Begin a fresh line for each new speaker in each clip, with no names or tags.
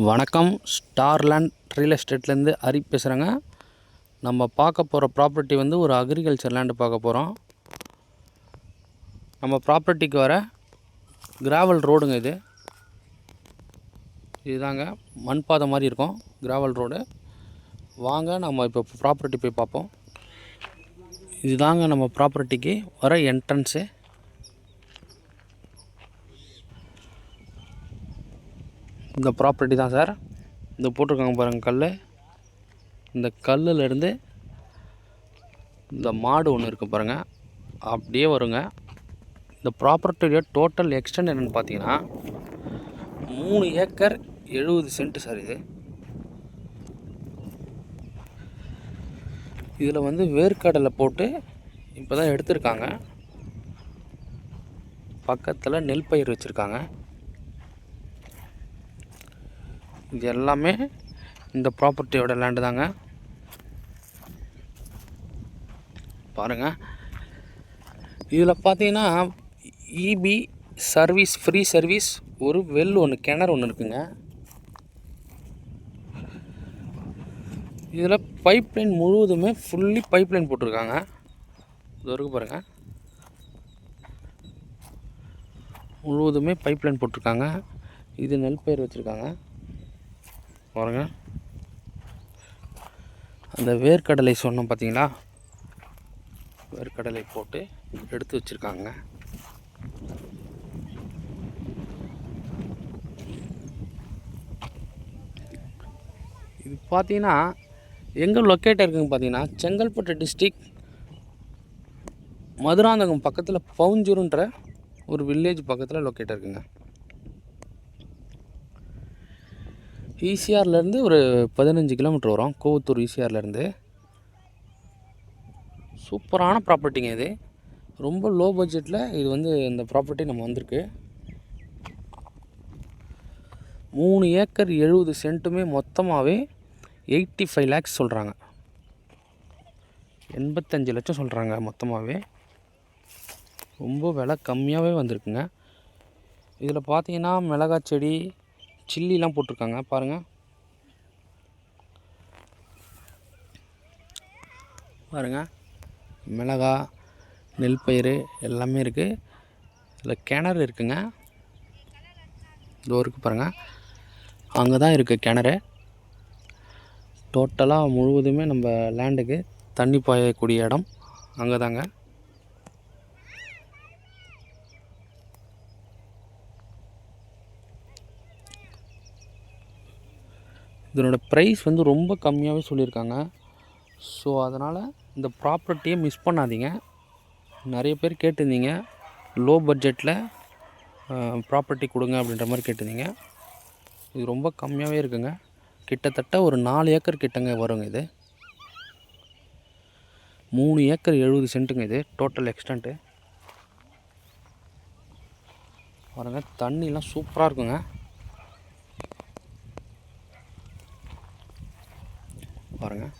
வணக்கம். ஸ்டார்லேண்ட் ரியல் எஸ்டேட்லேருந்து ஹரி பேசுகிறேங்க. நம்ம பார்க்க போகிற ப்ராப்பர்ட்டி வந்து ஒரு அக்ரிகல்ச்சர் லேண்டு பார்க்க போகிறோம். நம்ம ப்ராப்பர்ட்டிக்கு வர கிராவல் ரோடுங்க இதுதாங்க மண் பாதை மாதிரி இருக்கும் கிராவல் ரோடு. வாங்க நம்ம இப்போ ப்ராப்பர்ட்டி போய் பார்ப்போம். இதுதாங்க நம்ம ப்ராப்பர்ட்டிக்கு வர என்ட்ரன்ஸு. இந்த ப்ராப்பர்ட்டி தான் சார். இந்த போட்டிருக்காங்க பாருங்கள் கல். இந்த கல்லுலேருந்து இந்த மாடு ஒன்று இருக்குது பாருங்கள், அப்படியே வருங்க. இந்த ப்ராப்பர்ட்டியோட டோட்டல் எக்ஸ்டெண்ட் என்னென்னு பார்த்தீங்கன்னா 3 ஏக்கர் 70 சென்ட் சார். இதில் வந்து வேர்க்கடலை போட்டு இப்போ தான் எடுத்திருக்காங்க. பக்கத்தில் நெல் பயிர் வச்சுருக்காங்க. இது எல்லாமே இந்த ப்ராப்பர்ட்டியோட லேண்டு தாங்க. பாருங்கள், இதில் பார்த்தீங்கன்னா இபி சர்வீஸ், ஃப்ரீ சர்வீஸ், ஒரு வெல் ஒன்று, கிணறு ஒன்று இருக்குங்க. இதில் பைப்லைன் முழுவதுமே ஃபுல்லி பைப்லைன் போட்டிருக்காங்க. இது வரைக்கும் பாருங்கள், முழுவதுமே பைப்லைன் போட்டிருக்காங்க. இது நெல் பயிர் வச்சுருக்காங்க பாருங்க. அந்த வேர்க்கடலை சொன்னோம் பார்த்தீங்களா, வேர்க்கடலை போட்டு எடுத்து வச்சுருக்காங்க. இது பார்த்தீங்கன்னா எங்கே லொக்கேட் இருக்குங்க பார்த்தீங்கன்னா, செங்கல்பட்டு டிஸ்ட்ரிக் மதுராந்தகம் பக்கத்தில் பவுஞ்சூருன்ற ஒரு வில்லேஜ் பக்கத்தில் லொக்கேட் இருக்குங்க. ஈசிஆர்லேருந்து ஒரு 15 கிலோமீட்டர் வரும், கோவத்தூர் ஈசிஆர்லேருந்து. சூப்பரான ப்ராப்பர்ட்டிங்க இது. ரொம்ப லோ பட்ஜெட்டில் இது வந்து இந்த ப்ராப்பர்ட்டி நம்ம வந்திருக்கு. 3 ஏக்கர் 70 சென்ட்டுமே மொத்தமாகவே 85 லேக்ஸ் சொல்கிறாங்க. 85 லட்சம் சொல்கிறாங்க மொத்தமாகவே. ரொம்ப விலை கம்மியாகவே வந்திருக்குங்க. இதில் பார்த்தீங்கன்னா மிளகாய் செடி, சில்லிலாம் போட்டிருக்காங்க பாருங்கள். பாருங்கள், மிளகா, நெல் பயிர் எல்லாமே இருக்குது. இதில் கிணறு இருக்குங்க, இதோ இருக்குது பாருங்கள், அங்கே தான் இருக்குது கிணறு. டோட்டலாக முழுவதுமே நம்ம லேண்டுக்கு தண்ணி பாயக்கூடிய இடம் அங்கே தாங்க. இதனோட ப்ரைஸ் வந்து ரொம்ப கம்மியாகவே சொல்லியிருக்காங்க. ஸோ அதனால் இந்த ப்ராப்பர்ட்டியை மிஸ் பண்ணாதீங்க. நிறைய பேர் கேட்டிருந்தீங்க லோ பட்ஜெட்டில் ப்ராப்பர்ட்டி கொடுங்க அப்படின்ற மாதிரி கேட்டிருந்தீங்க. இது ரொம்ப கம்மியாகவே இருக்குங்க. கிட்டத்தட்ட ஒரு 4 ஏக்கர் கிட்டங்க வருங்க. இது 3 ஏக்கர் 70 சென்ட்டுங்க. இது டோட்டல் எக்ஸ்டெண்ட்டு பாருங்கள். தண்ணிலாம் சூப்பராக இருக்குங்க பாருங்கள்.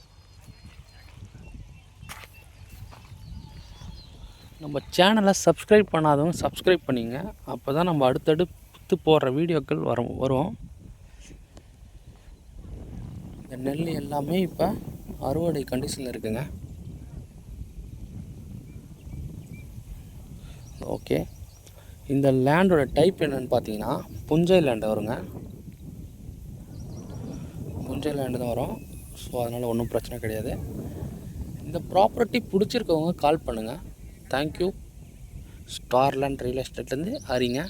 நம்ம சேனலை சப்ஸ்கிரைப் பண்ணாதவங்க சப்ஸ்கிரைப் பண்ணிங்க. அப்போ தான் நம்ம அடுத்தடுத்து போடுற வீடியோக்கள் வரும். இந்த நெல் எல்லாமே இப்போ அறுவடை கண்டிஷனில் இருக்குங்க. ஓகே, இந்த லேண்டோட டைப் என்னென்னு பார்த்தீங்கன்னா புஞ்சை லேண்டு வருங்க. புஞ்சை லேண்டு தான் வரும். ஸோ அதனால் ஒன்றும் பிரச்சனை கிடையாது. இந்த ப்ராப்பர்ட்டி பிடிச்சிருக்கவங்க கால் பண்ணுங்கள். தேங்க்யூ. ஸ்டார்லேண்ட் ரியல் எஸ்டேட்லேருந்து ஹரிங்க.